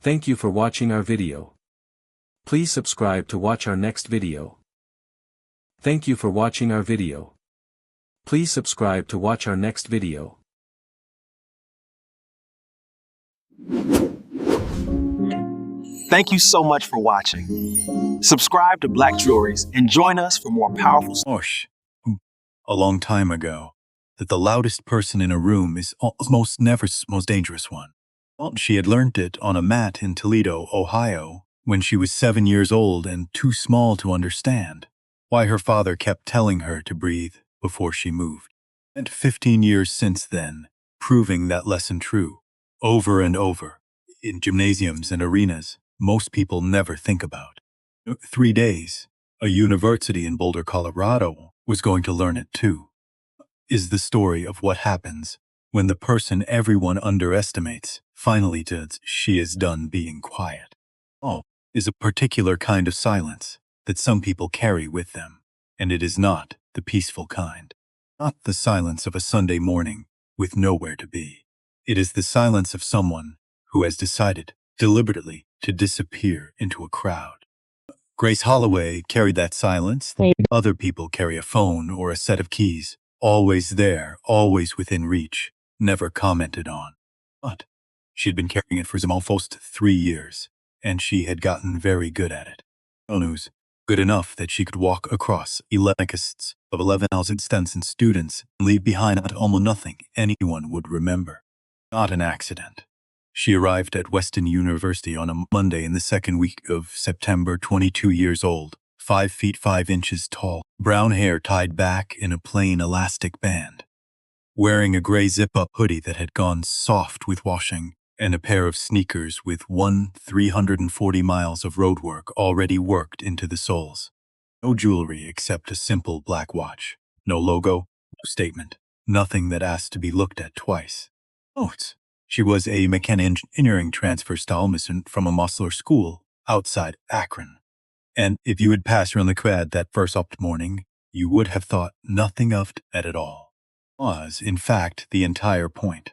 Thank you for watching our video. Please subscribe to watch our next video. Thank you for watching our video. Please subscribe to watch our next video. Thank you so much for watching. Subscribe to Black Jewelries and join us for more powerful Osh, a long time ago, that the loudest person in a room is almost never most dangerous one. Well, she had learned it on a mat in Toledo, Ohio, when she was 7 years old and too small to understand why her father kept telling her to breathe before she moved. And 15 years since then, proving that lesson true, over and over, in gymnasiums and arenas most people never think about. 3 days, a university in Boulder, Colorado, was going to learn it too. Is the story of what happens when the person everyone underestimates finally does she is done being quiet. Oh, is a particular kind of silence that some people carry with them, and it is not the peaceful kind. Not the silence of a Sunday morning with nowhere to be. It is the silence of someone who has decided deliberately to disappear into a crowd. Grace Holloway carried that silence. Other people carry a phone or a set of keys, always there, always within reach, never commented on. But she had been carrying it for almost 3 years, and she had gotten very good at it. News, good enough that she could walk across 11 casts of 11,000 Stenson students and leave behind almost nothing anyone would remember. Not an accident. She arrived at Weston University on a Monday in the second week of September, 22 years old, 5 feet 5 inches tall, brown hair tied back in a plain elastic band, wearing a gray zip-up hoodie that had gone soft with washing, and a pair of sneakers with 340 miles of roadwork already worked into the soles. No jewelry except a simple black watch. No logo, no statement, nothing that asked to be looked at twice. She was a mechanical engineering transfer student from a Mosler school outside Akron. And if you had passed her on the quad that first morning, you would have thought nothing of it at all. Was, in fact, the entire point.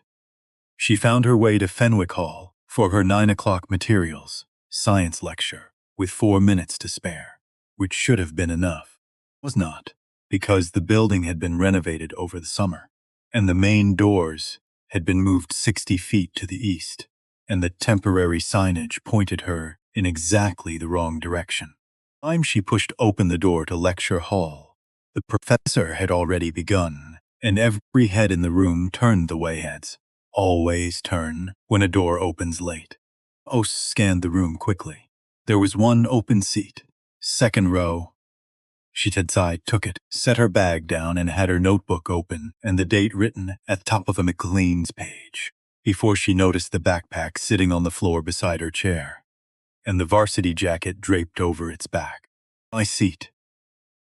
She found her way to Fenwick Hall for her 9 o'clock materials science lecture with 4 minutes to spare, which should have been enough. Was not, because the building had been renovated over the summer, and the main doors had been moved 60 feet to the east, and the temporary signage pointed her in exactly the wrong direction. By the time she pushed open the door to lecture hall, the professor had already begun, and every head in the room turned the way heads always turn when a door opens late. Host scanned the room quickly. There was one open seat, second row. She took it, set her bag down, and had her notebook open and the date written at the top of a McLean's page before she noticed the backpack sitting on the floor beside her chair and the varsity jacket draped over its back. My seat.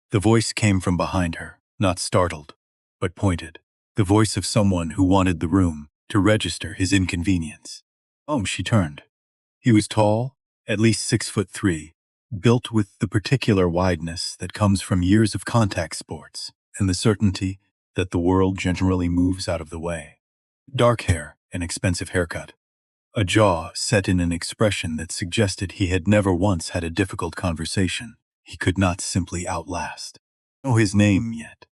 The voice came from behind her, not startled, but pointed. The voice of someone who wanted the room to register his inconvenience. She turned. He was tall, at least 6'3", built with the particular wideness that comes from years of contact sports and the certainty that the world generally moves out of the way. Dark hair, an expensive haircut. A jaw set in an expression that suggested he had never once had a difficult conversation he could not simply outlast. Know his name yet.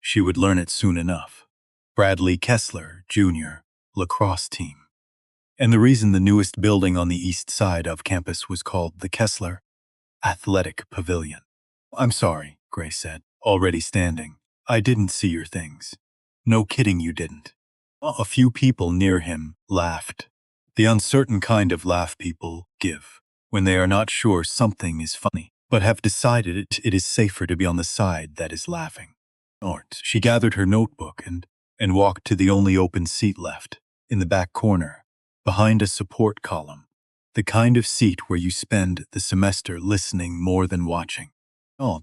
She would learn it soon enough. Bradley Kessler, Jr., lacrosse team. And the reason the newest building on the east side of campus was called the Kessler Athletic Pavilion. I'm sorry, Grace said, already standing. I didn't see your things. No kidding you didn't. A few people near him laughed. The uncertain kind of laugh people give when they are not sure something is funny, but have decided it is safer to be on the side that is laughing. She gathered her notebook and walked to the only open seat left, in the back corner, behind a support column. The kind of seat where you spend the semester listening more than watching.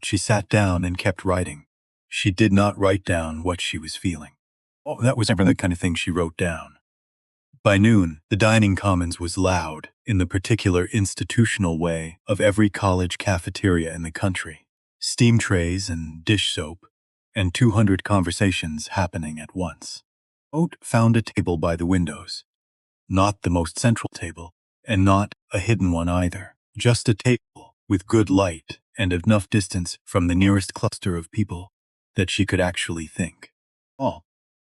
She sat down and kept writing. She did not write down what she was feeling. That was never the kind of thing she wrote down. By noon, the dining commons was loud in the particular institutional way of every college cafeteria in the country. Steam trays and dish soap, and 200 conversations happening at once. Oat found a table by the windows. Not the most central table, and not a hidden one either, just a table with good light and enough distance from the nearest cluster of people that she could actually think. Oh,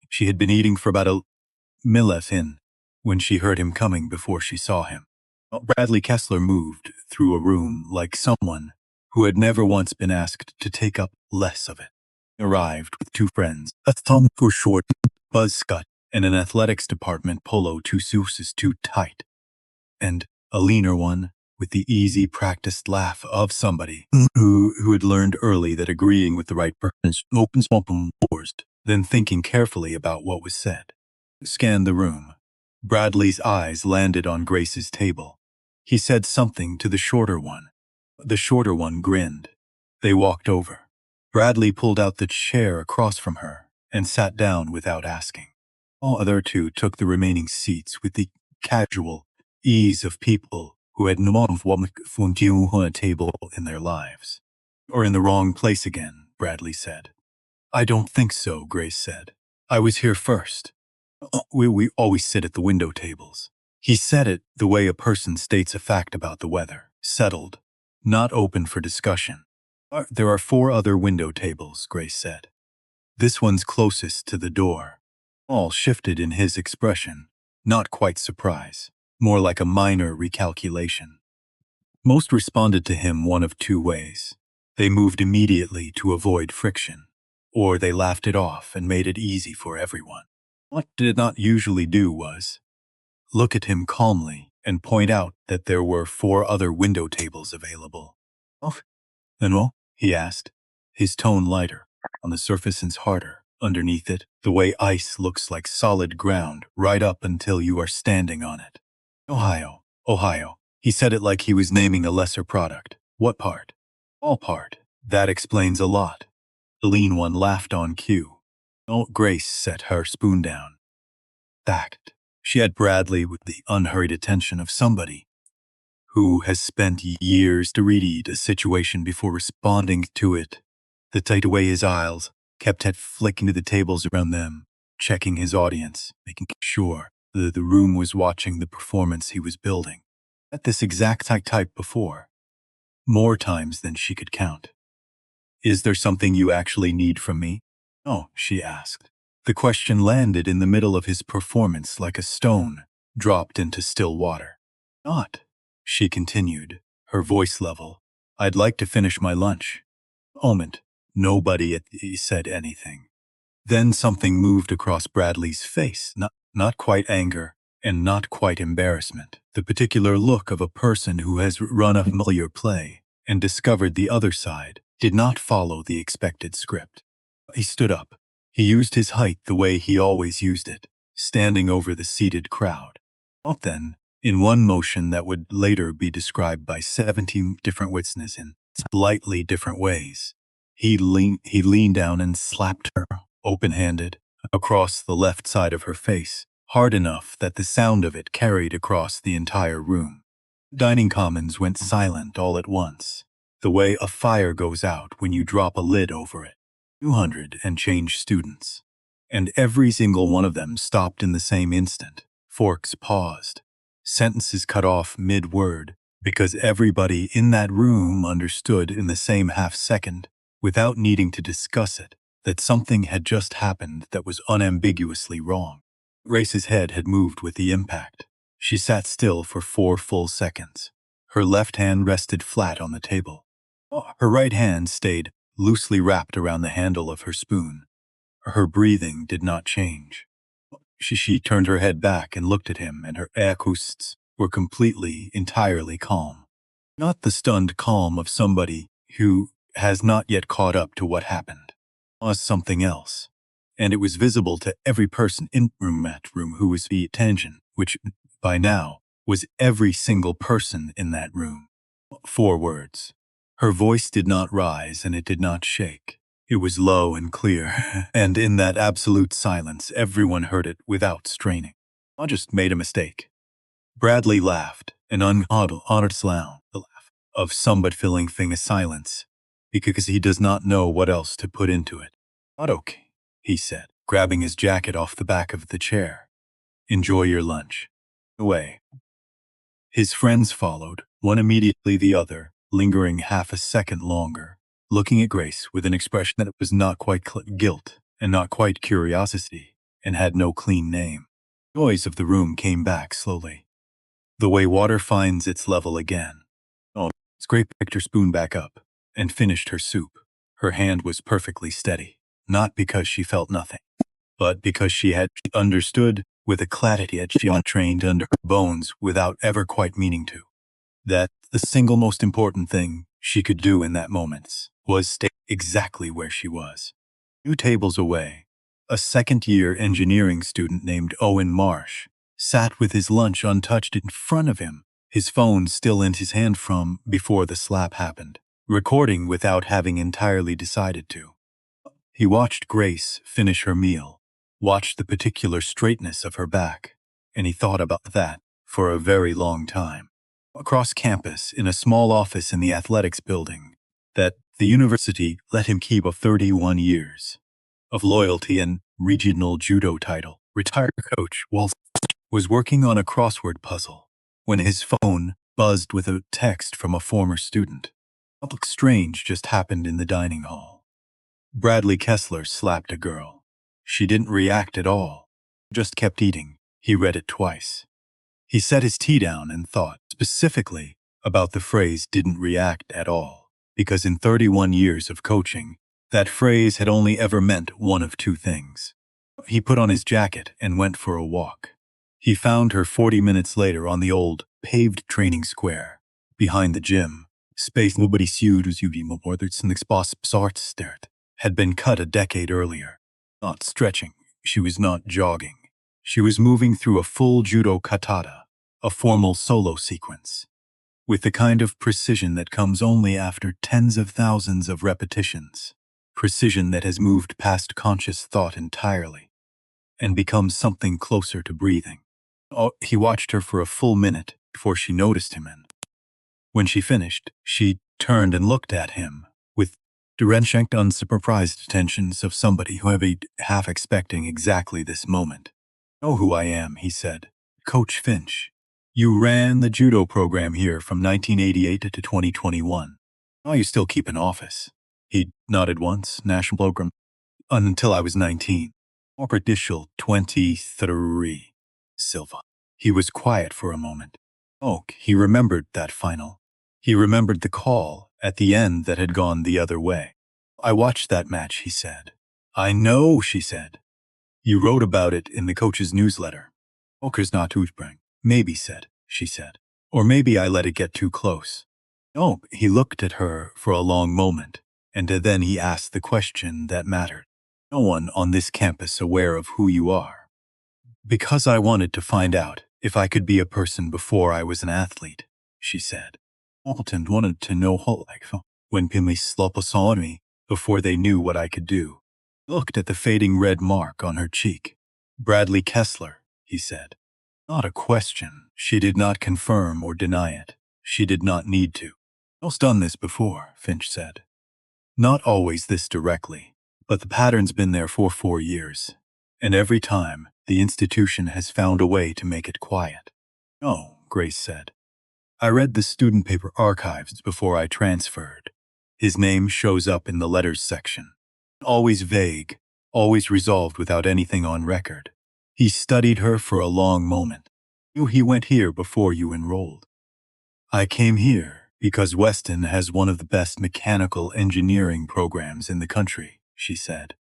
she had been eating for about a minute in when she heard him coming before she saw him. Bradley Kessler moved through a room like someone who had never once been asked to take up less of it. He arrived with two friends, a thumb for short buzz cut and an athletics department polo two suits too tight, and a leaner one with the easy practiced laugh of somebody who had learned early that agreeing with the right person opens doors, then thinking carefully about what was said. Scanned the room. Bradley's eyes landed on Grace's table. He said something to the shorter one. The shorter one grinned. They walked over. Bradley pulled out the chair across from her and sat down without asking. All other two took the remaining seats with the casual ease of people who had no on a table in their lives. Or in the wrong place again, Bradley said. I don't think so, Grace said. I was here first. We always sit at the window tables. He said it the way a person states a fact about the weather, settled, not open for discussion. There are 4 other window tables, Grace said. This one's closest to the door. All shifted in his expression, not quite surprise, more like a minor recalculation. Most responded to him one of 2 ways. They moved immediately to avoid friction, or they laughed it off and made it easy for everyone. What did not usually do was look at him calmly and point out that there were 4 other window tables available. Oh, then well, he asked, his tone lighter, on the surface and harder, underneath it, the way ice looks like solid ground right up until you are standing on it. Ohio. He said it like he was naming a lesser product. What part? All part. That explains a lot. The lean one laughed on cue. Oh, Grace set her spoon down. Fact. She had Bradley with the unhurried attention of somebody who has spent years to read a situation before responding to it. The tight away his eyes kept flicking to the tables around them, checking his audience, making sure that the room was watching the performance he was building. At this exact type before, more times than she could count. Is there something you actually need from me? Oh, she asked. The question landed in the middle of his performance like a stone dropped into still water. Not, she continued, her voice level. I'd like to finish my lunch. Moment. Nobody said anything. Then something moved across Bradley's face, not quite anger and not quite embarrassment. The particular look of a person who has run a familiar play and discovered the other side did not follow the expected script. He stood up. He used his height the way he always used it, standing over the seated crowd. Then, in one motion that would later be described by 17 different witnesses in slightly different ways, he leaned down and slapped her, open-handed, across the left side of her face, hard enough that the sound of it carried across the entire room. Dining commons went silent all at once, the way a fire goes out when you drop a lid over it. 200 and change students. And every single one of them stopped in the same instant. Forks paused. Sentences cut off mid-word, because everybody in that room understood in the same half-second, without needing to discuss it, that something had just happened that was unambiguously wrong. Grace's head had moved with the impact. She sat still for 4 full seconds. Her left hand rested flat on the table. Her right hand stayed loosely wrapped around the handle of her spoon. Her breathing did not change. She turned her head back and looked at him, and her acousts were entirely calm. Not the stunned calm of somebody who has not yet caught up to what happened. It was something else. And it was visible to every person in that room who was paying attention, which, by now, was every single person in that room. 4 words. Her voice did not rise and it did not shake. It was low and clear, and in that absolute silence, everyone heard it without straining. I just made a mistake. Bradley laughed, an honest laugh, the laugh of somebody filling a silence, because he does not know what else to put into it. Not okay, he said, grabbing his jacket off the back of the chair. Enjoy your lunch. Away. His friends followed, one immediately the other, lingering half a second longer, looking at Grace with an expression that was not quite guilt and not quite curiosity, and had no clean name. The noise of the room came back slowly. The way water finds its level again. Oh, Grace picked her spoon back up and finished her soup. Her hand was perfectly steady, not because she felt nothing, but because she had understood with a clarity that she trained under her bones without ever quite meaning to, that the single most important thing she could do in that moment was stay exactly where she was. 2 tables away, a second-year engineering student named Owen Marsh sat with his lunch untouched in front of him, his phone still in his hand from before the slap happened, recording without having entirely decided to. He watched Grace finish her meal, watched the particular straightness of her back, and he thought about that for a very long time. Across campus, in a small office in the athletics building, that the university let him keep of 31 years of loyalty and regional judo title, retired coach Walt was working on a crossword puzzle when his phone buzzed with a text from a former student. Something strange just happened in the dining hall. Bradley Kessler slapped a girl. She didn't react at all, just kept eating. He read it twice. He set his tea down and thought specifically about the phrase "didn't react at all," because in 31 years of coaching, that phrase had only ever meant one of 2 things. He put on his jacket and went for a walk. He found her 40 minutes later on the old, paved training square, behind the gym. Space nobody sued as you be more than start had been cut a decade earlier. Not stretching, she was not jogging. She was moving through a full judo katata, a formal solo sequence, with the kind of precision that comes only after tens of thousands of repetitions, precision that has moved past conscious thought entirely and become something closer to breathing. He watched her for a full minute before she noticed him, and when she finished, she turned and looked at him with deranged, unsurprised attentions of somebody who had been half expecting exactly this moment. "Know who I am," he said. "Coach Finch. You ran the judo program here from 1988 to 2021. Oh, you still keep an office." He nodded once. "National program. Until I was 19. Operdicial 23. Silva." He was quiet for a moment. Oh, he remembered that final. He remembered the call at the end that had gone the other way. "I watched that match," he said. "I know," she said. "You wrote about it in the coach's newsletter." "Oker's not Utbrang." "Maybe," she said. "Or maybe I let it get too close." Oh, he looked at her for a long moment, and then he asked the question that mattered. "No one on this campus aware of who you are?" "Because I wanted to find out if I could be a person before I was an athlete," she said. Alton wanted to know when Pimmy Sloppa saw me before they knew what I could do. Looked at the fading red mark on her cheek. "Bradley Kessler," he said. Not a question. She did not confirm or deny it. She did not need to. "I've done this before," Finch said. "Not always this directly, but the pattern's been there for 4 years. And every time, the institution has found a way to make it quiet." "Oh," Grace said. "I read the student paper archives before I transferred. His name shows up in the letters section. Always vague, always resolved without anything on record. He studied her for a long moment. Knew he went here before you enrolled." "I came here because Weston has one of the best mechanical engineering programs in the country," she said.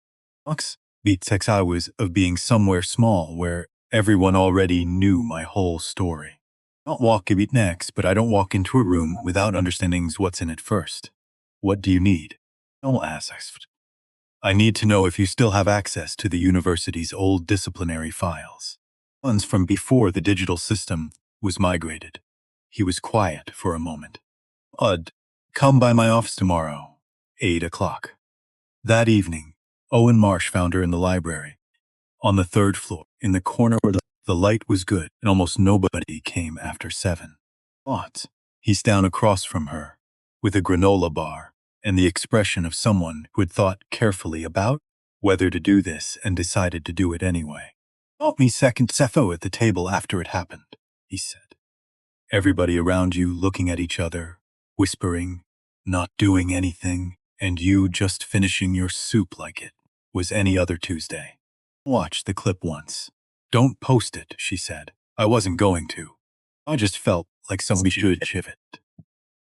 "Lux beat 6 hours of being somewhere small where everyone already knew my whole story. Not walk a bit next, but I don't walk into a room without understanding what's in it first. What do you need?" "I'll ask. I need to know if you still have access to the university's old disciplinary files. Ones from before the digital system was migrated." He was quiet for a moment. "Come by my office tomorrow, 8 o'clock. That evening, Owen Marsh found her in the library, on the 3rd floor, in the corner where the light was good and almost nobody came after 7. He's down across from her, with a granola bar and the expression of someone who had thought carefully about whether to do this and decided to do it anyway. "Got me second Cepho at the table after it happened," he said. Everybody around you looking at each other, whispering, not doing anything, and you just finishing your soup like it was any other Tuesday. Watch the clip once. Don't post it, she said. I wasn't going to. I just felt like somebody should have it.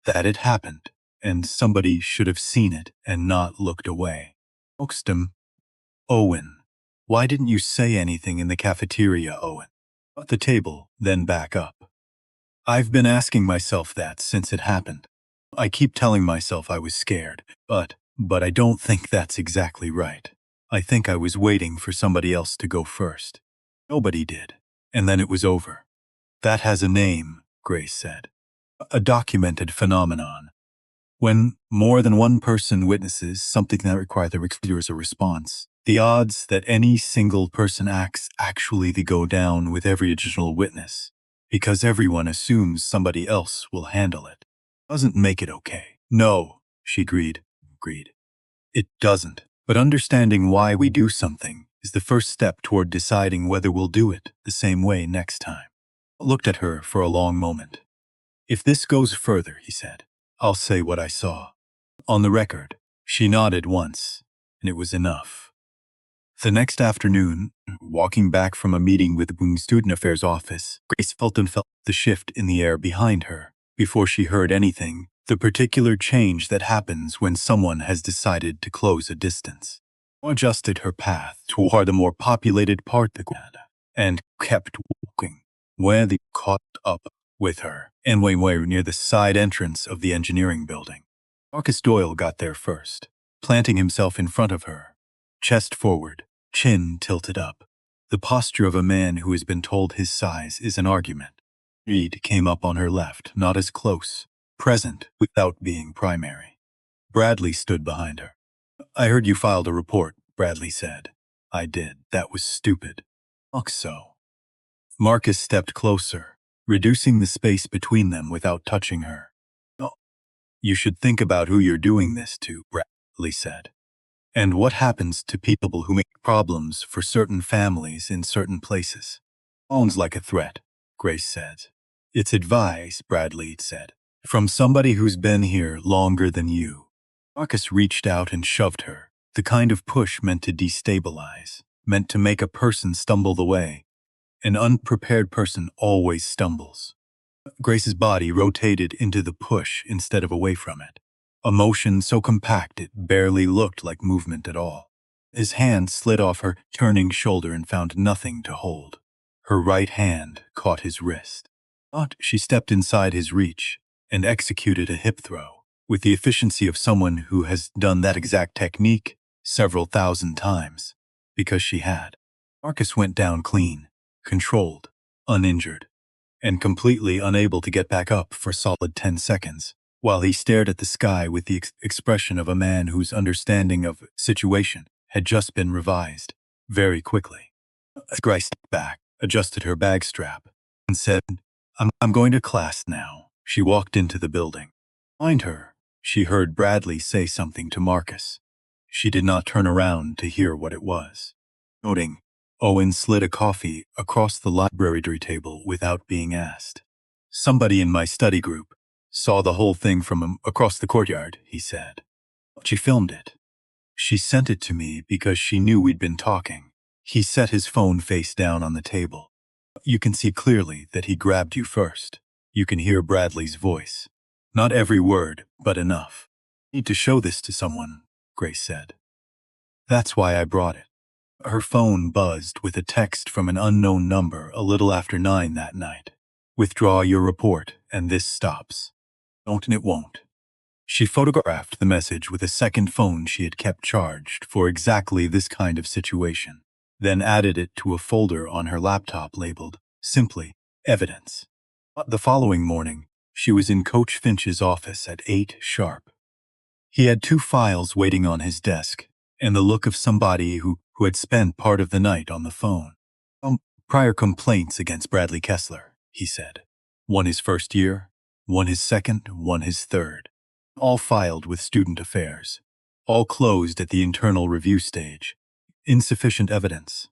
That it happened, and somebody should have seen it and not looked away. Oakston, Owen, why didn't you say anything in the cafeteria, Owen? At the table, then back up. I've been asking myself that since it happened. I keep telling myself I was scared, but I don't think that's exactly right. I think I was waiting for somebody else to go first. Nobody did, and then it was over. That has a name, Grace said. A documented phenomenon. When more than one person witnesses something that requires a response, the odds that any single person acts actually go down with every additional witness, because everyone assumes somebody else will handle it. Doesn't make it okay. No, she agreed. It doesn't. But understanding why we do something is the first step toward deciding whether we'll do it the same way next time. I looked at her for a long moment. If this goes further, he said, I'll say what I saw. On the record, she nodded once, and it was enough. The next afternoon, walking back from a meeting with the Student Affairs office, Grace felt the shift in the air behind her. Before she heard anything, the particular change that happens when someone has decided to close a distance. Adjusted her path toward the more populated part of the quad, and kept walking, where they caught up with her, and way near the side entrance of the engineering building. Marcus Doyle got there first, planting himself in front of her, chest forward, chin tilted up, the posture of a man who has been told his size is an argument. Reed came up on her left, not as close, present without being primary. Bradley stood behind her. I heard you filed a report, Bradley said. I did. That was stupid. So. Marcus stepped closer, reducing the space between them without touching her. Oh, you should think about who you're doing this to, Bradley said. And what happens to people who make problems for certain families in certain places. Sounds like a threat, Grace said. It's advice, Bradley said, from somebody who's been here longer than you. Marcus reached out and shoved her, the kind of push meant to destabilize, meant to make a person stumble the way. An unprepared person always stumbles. Grace's body rotated into the push instead of away from it. A motion so compact it barely looked like movement at all. His hand slid off her turning shoulder and found nothing to hold. Her right hand caught his wrist. But she stepped inside his reach and executed a hip throw with the efficiency of someone who has done that exact technique several thousand times, because she had. Marcus went down clean, controlled, uninjured, and completely unable to get back up for solid 10 seconds, while he stared at the sky with the expression of a man whose understanding of situation had just been revised very quickly. Grace stepped back, adjusted her bag strap, and said, I'm going to class now. She walked into the building. Behind her, she heard Bradley say something to Marcus. She did not turn around to hear what it was. Noting, Owen slid a coffee across the library table without being asked. Somebody in my study group saw the whole thing from across the courtyard, he said. She filmed it. She sent it to me because she knew we'd been talking. He set his phone face down on the table. You can see clearly that he grabbed you first. You can hear Bradley's voice. Not every word, but enough. Need to show this to someone, Grace said. That's why I brought it. Her phone buzzed with a text from an unknown number a little after 9 that night. Withdraw your report, and this stops. Don't and it won't. She photographed the message with a second phone she had kept charged for exactly this kind of situation, then added it to a folder on her laptop labeled, simply, Evidence. The following morning, she was in Coach Finch's office at 8 sharp. He had 2 files waiting on his desk, and the look of somebody who had spent part of the night on the phone. Prior complaints against Bradley Kessler, he said. One his first year, one his second, one his third. All filed with Student Affairs. All closed at the internal review stage. Insufficient evidence.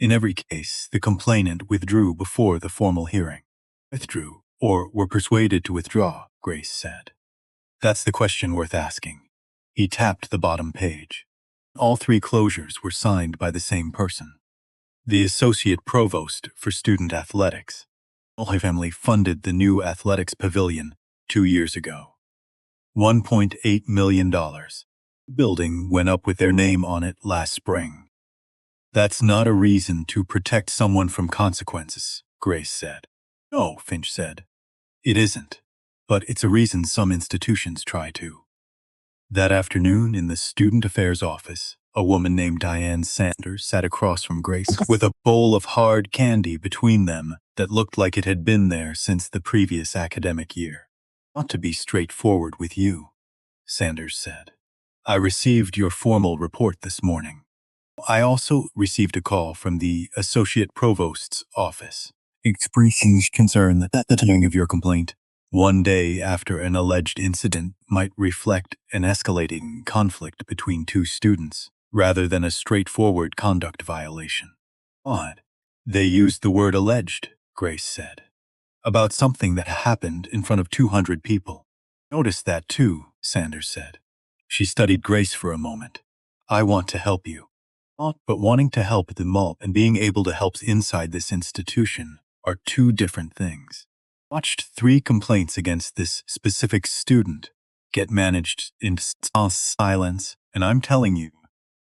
In every case, the complainant withdrew before the formal hearing. Withdrew, or were persuaded to withdraw, Grace said. That's the question worth asking. He tapped the bottom page. All 3 closures were signed by the same person. The Associate Provost for Student Athletics. Her family funded the new athletics pavilion 2 years ago. $1.8 million. Building went up with their name on it last spring. That's not a reason to protect someone from consequences, Grace said. No, Finch said. It isn't, but it's a reason some institutions try to. That afternoon in the Student Affairs office, a woman named Diane Sanders sat across from Grace with a bowl of hard candy between them that looked like it had been there since the previous academic year. "Ought to be straightforward with you," Sanders said. "I received your formal report this morning. I also received a call from the Associate Provost's office, expressing concern that the timing of your complaint, 1 day after an alleged incident, might reflect an escalating conflict between 2 students, rather than a straightforward conduct violation." Odd. They used the word alleged, Grace said, about something that happened in front of 200 people. Noticed that too, Sanders said. She studied Grace for a moment. "I want to help you. But wanting to help the mall and being able to help inside this institution are 2 different things. Watched 3 complaints against this specific student get managed in silence, and I'm telling you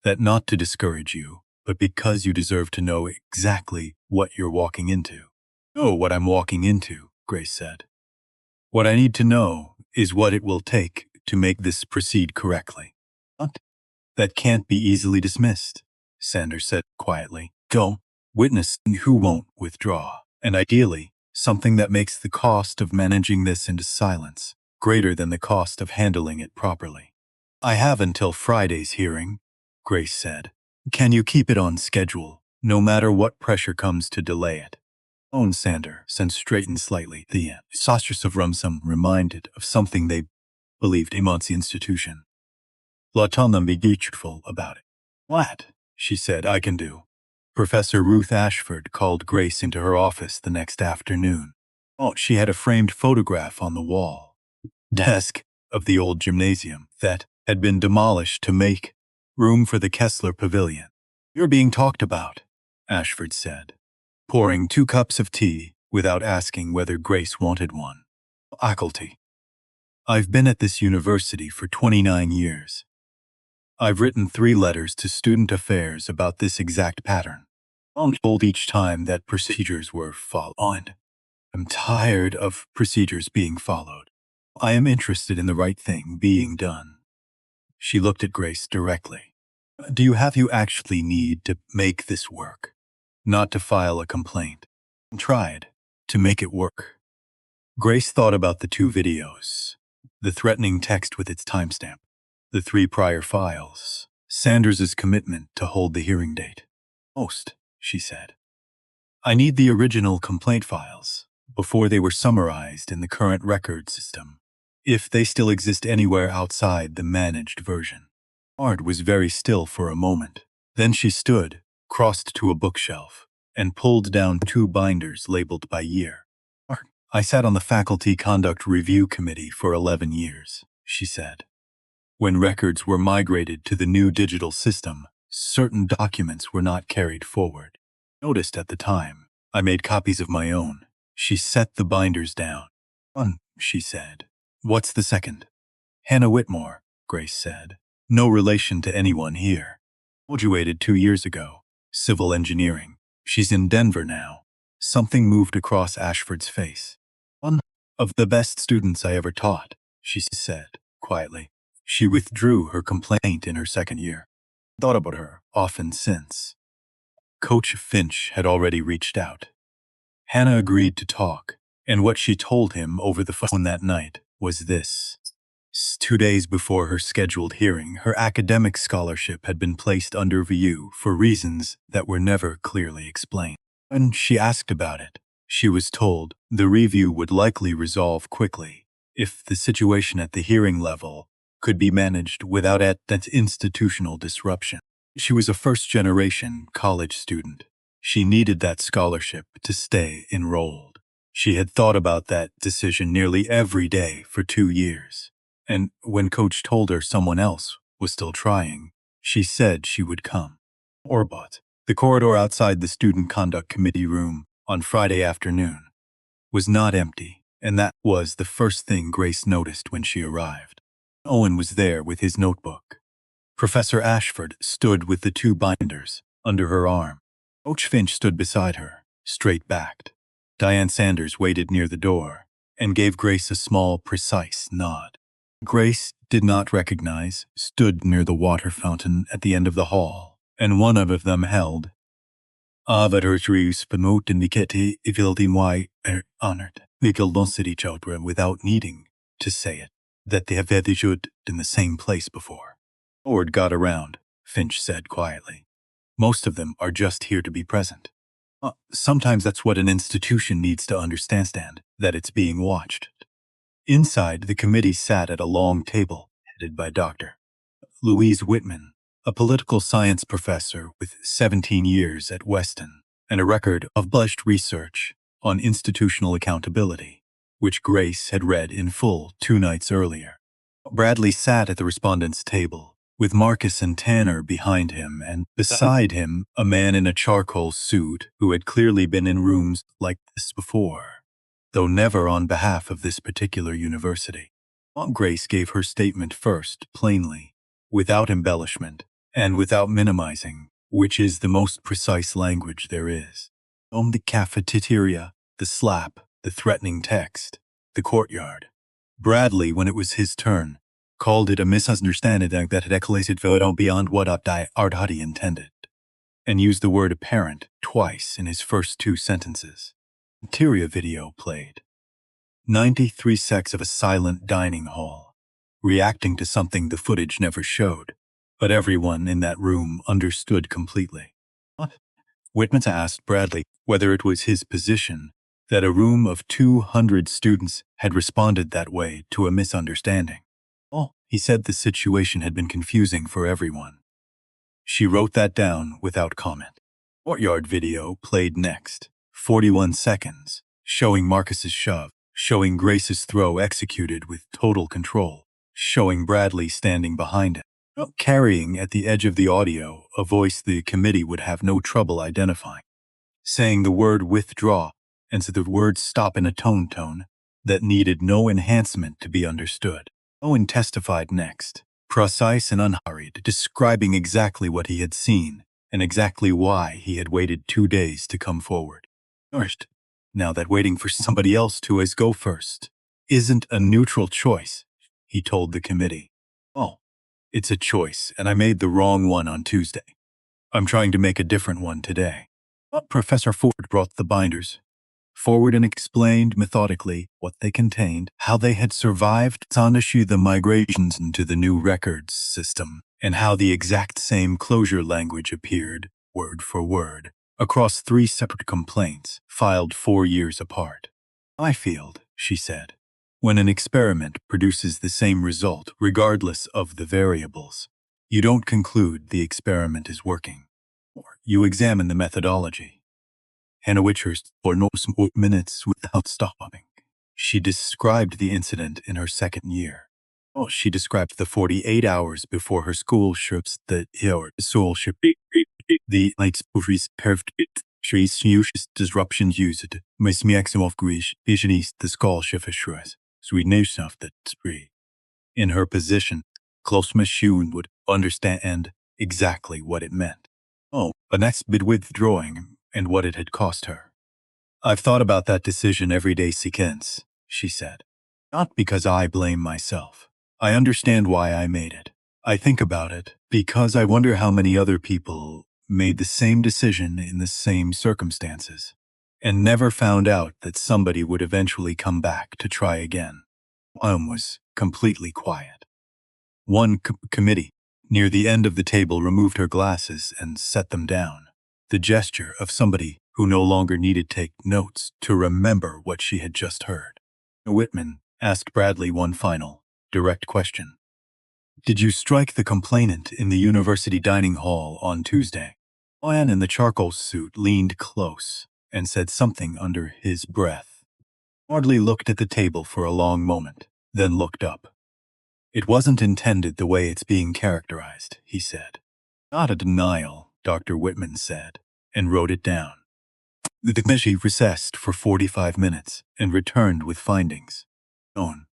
that not to discourage you, but because you deserve to know exactly what you're walking into." "Know what I'm walking into," Grace said. "What I need to know is what it will take to make this proceed correctly." "That can't be easily dismissed," Sanders said quietly. "Go, witness who won't withdraw, and ideally, something that makes the cost of managing this into silence greater than the cost of handling it properly." "I have until Friday's hearing," Grace said. "Can you keep it on schedule, no matter what pressure comes to delay it?" Sanders straightened slightly. The saucers of Rumsum reminded of something they believed amongst the institution. "Let them be truthful about it." "What?" she said. "I can do." Professor Ruth Ashford called Grace into her office the next afternoon. She had a framed photograph on the wall desk of the old gymnasium that had been demolished to make room for the Kessler Pavilion. "You're being talked about," Ashford said, pouring 2 cups of tea without asking whether Grace wanted one. "Faculty. I've been at this university for 29 years. I've written 3 letters to Student Affairs about this exact pattern. I'm told each time that procedures were followed. I'm tired of procedures being followed. I am interested in the right thing being done." She looked at Grace directly. "Do you actually need to make this work? Not to file a complaint. Tried to make it work." Grace thought about the 2 videos, the threatening text with its timestamp, the 3 prior files, Sanders's commitment to hold the hearing date. "Most," she said. "I need the original complaint files before they were summarized in the current record system, if they still exist anywhere outside the managed version." Ard was very still for a moment. Then she stood, crossed to a bookshelf, and pulled down 2 binders labeled by year. "I sat on the Faculty Conduct Review Committee for 11 years, she said. "When records were migrated to the new digital system, certain documents were not carried forward. Noticed at the time, I made copies of my own." She set the binders down. She said. "What's the second?" "Hannah Whitmore," Grace said. "No relation to anyone here. Graduated 2 years ago. Civil engineering. She's in Denver now." Something moved across Ashford's face. "One of the best students I ever taught," she said quietly. She withdrew her complaint in her 2nd year. Thought about her often since. Coach Finch had already reached out. Hannah agreed to talk, and what she told him over the phone that night was this. 2 days before her scheduled hearing, her academic scholarship had been placed under review for reasons that were never clearly explained. When she asked about it, she was told the review would likely resolve quickly if the situation at the hearing level could be managed without that institutional disruption. She was a first-generation college student. She needed that scholarship to stay enrolled. She had thought about that decision nearly every day for 2 years. And when Coach told her someone else was still trying, she said she would come. But the corridor outside the student conduct committee room on Friday afternoon was not empty, and that was the first thing Grace noticed when she arrived. Owen was there with his notebook. Professor Ashford stood with the 2 binders under her arm. Coach Finch stood beside her, straight-backed. Diane Sanders waited near the door and gave Grace a small, precise nod. Grace did not recognize stood near the water fountain at the end of the hall, and one of them held Avatar's promote and Niketi Ivildin Y honored. They glanced at each other without needing to say it, that they have stood in the same place before. Word got around, Finch said quietly. Most of them are just here to be present. Sometimes that's what an institution needs to understand, that it's being watched. Inside, the committee sat at a long table, headed by Dr. Louise Whitman, a political science professor with 17 years at Weston and a record of published research on institutional accountability, which Grace had read in full 2 nights earlier. Bradley sat at the respondents' table, with Marcus and Tanner behind him, and beside him, a man in a charcoal suit who had clearly been in rooms like this before, though never on behalf of this particular university. Aunt Grace gave her statement first, plainly, without embellishment, and without minimizing, which is the most precise language there is. The cafeteria, the slap, the threatening text, the courtyard. Bradley, when it was his turn, called it a misunderstanding that had escalated beyond what Ardhati intended, and used the word apparent twice in his first 2 sentences. Interior video played. 93 seconds of a silent dining hall, reacting to something the footage never showed, but everyone in that room understood completely. What? Whitman asked Bradley whether it was his position that a room of 200 students had responded that way to a misunderstanding. He said the situation had been confusing for everyone. She wrote that down without comment. Courtyard video played next, 41 seconds, showing Marcus's shove, showing Grace's throw executed with total control, showing Bradley standing behind him, carrying at the edge of the audio a voice the committee would have no trouble identifying, saying the word withdraw and so the word stop in a tone that needed no enhancement to be understood. Owen testified next, precise and unhurried, describing exactly what he had seen and exactly why he had waited 2 days to come forward. First, now that waiting for somebody else to go first isn't a neutral choice, he told the committee. It's a choice, and I made the wrong one on Tuesday. I'm trying to make a different one today. Professor Ford brought the binders forward and explained methodically what they contained, how they had survived the migrations into the new records system, and how the exact same closure language appeared, word for word, across 3 separate complaints filed 4 years apart. I feel, she said, when an experiment produces the same result regardless of the variables, you don't conclude the experiment is working, or you examine the methodology. Hannah Witchurst for no minutes without stopping. She described the incident in her 2nd year. She described the 48 hours before her school ships the likes perfect trees uses disruptions used. Miss maximum of grish visionist the skull shifashures. Sweet news of that spree. In her position, close machine would understand exactly what it meant. The next bit withdrawing and what it had cost her. I've thought about that decision every day since, she said. Not because I blame myself. I understand why I made it. I think about it because I wonder how many other people made the same decision in the same circumstances and never found out that somebody would eventually come back to try again. Was completely quiet. One committee near the end of the table removed her glasses and set them down. The gesture of somebody who no longer needed to take notes to remember what she had just heard. Whitman asked Bradley one final, direct question. Did you strike the complainant in the university dining hall on Tuesday? Man in the charcoal suit leaned close and said something under his breath. Audley looked at the table for a long moment, then looked up. It wasn't intended the way it's being characterized, he said. Not a denial, Dr. Whitman said, and wrote it down. The committee recessed for 45 minutes and returned with findings.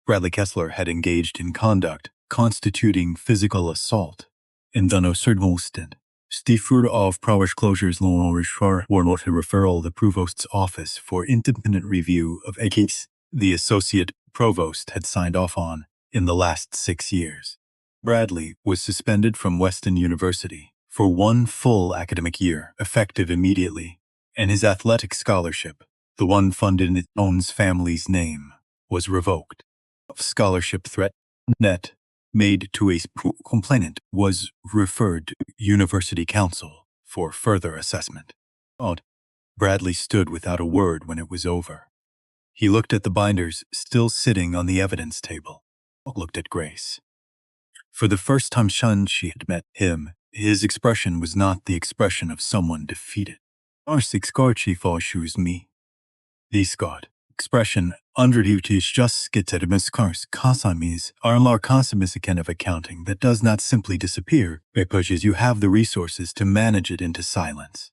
Bradley Kessler had engaged in conduct constituting physical assault, and then osert Stiefur of Prowers closures were not a referral the provost's office for independent review of a case the associate provost had signed off on in the last 6 years. Bradley was suspended from Weston University for 1 full academic year, effective immediately, and his athletic scholarship, the one funded in his own family's name, was revoked. A scholarship threat net made to a complainant was referred to University Council for further assessment. Bradley stood without a word when it was over. He looked at the binders still sitting on the evidence table. Looked at Grace. For the first time she had met him, his expression was not the expression of someone defeated. Me. The Scott expression underduties just gets at miscars kasamis are a kind of accounting that does not simply disappear because you have the resources to manage it into silence.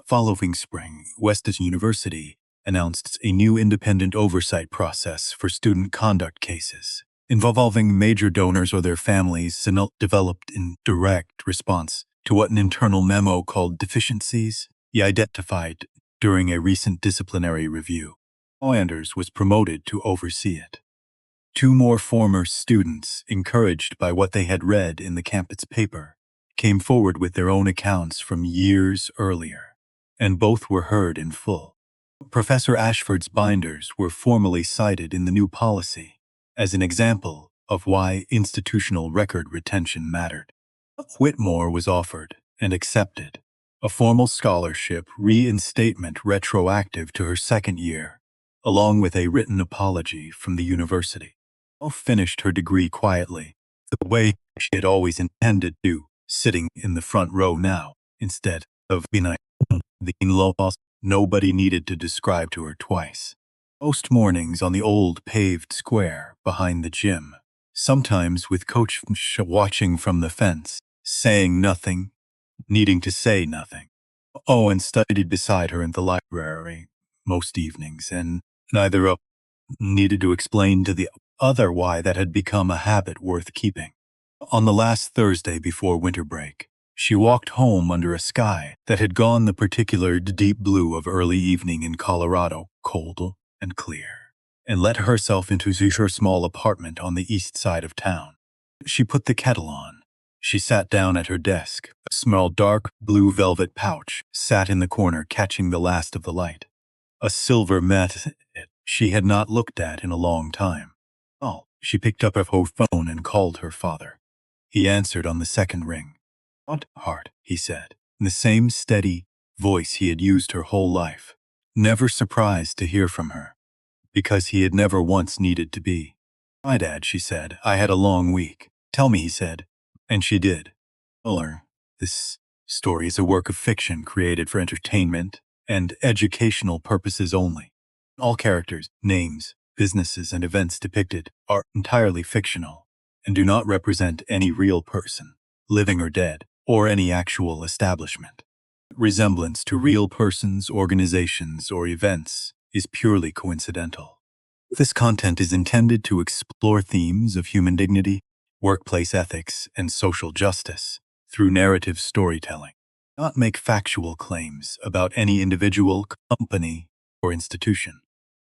Following spring, Weston University announced a new independent oversight process for student conduct cases involving major donors or their families and developed in direct response to what an internal memo called deficiencies he identified during a recent disciplinary review. Anders was promoted to oversee it. 2 more former students, encouraged by what they had read in the campus paper, came forward with their own accounts from years earlier, and both were heard in full. Professor Ashford's binders were formally cited in the new policy as an example of why institutional record retention mattered. Whitmore was offered and accepted a formal scholarship reinstatement retroactive to her 2nd year, along with a written apology from the university. Finished her degree quietly, the way she had always intended to, sitting in the front row now, instead of being the in-laws nobody needed to describe to her twice. Most mornings on the old paved square behind the gym, sometimes with Coach watching from the fence, saying nothing, needing to say nothing. And studied beside her in the library most evenings, and neither of needed to explain to the other why that had become a habit worth keeping. On the last Thursday before winter break, she walked home under a sky that had gone the particular deep blue of early evening in Colorado, cold and clear, and let herself into her small apartment on the east side of town. She put the kettle on. She sat down at her desk. A small dark blue velvet pouch sat in the corner catching the last of the light. A silver mat she had not looked at in a long time. She picked up her phone and called her father. He answered on the 2nd ring. "What, Hart?" he said, in the same steady voice he had used her whole life, never surprised to hear from her, because he had never once needed to be. "Hi, Dad," she said. "I had a long week." "Tell me," he said. And she did. This story is a work of fiction created for entertainment and educational purposes only. All characters, names, businesses, and events depicted are entirely fictional and do not represent any real person, living or dead, or any actual establishment. Resemblance to real persons, organizations, or events is purely coincidental. This content is intended to explore themes of human dignity, workplace ethics, and social justice through narrative storytelling, not make factual claims about any individual, company, or institution.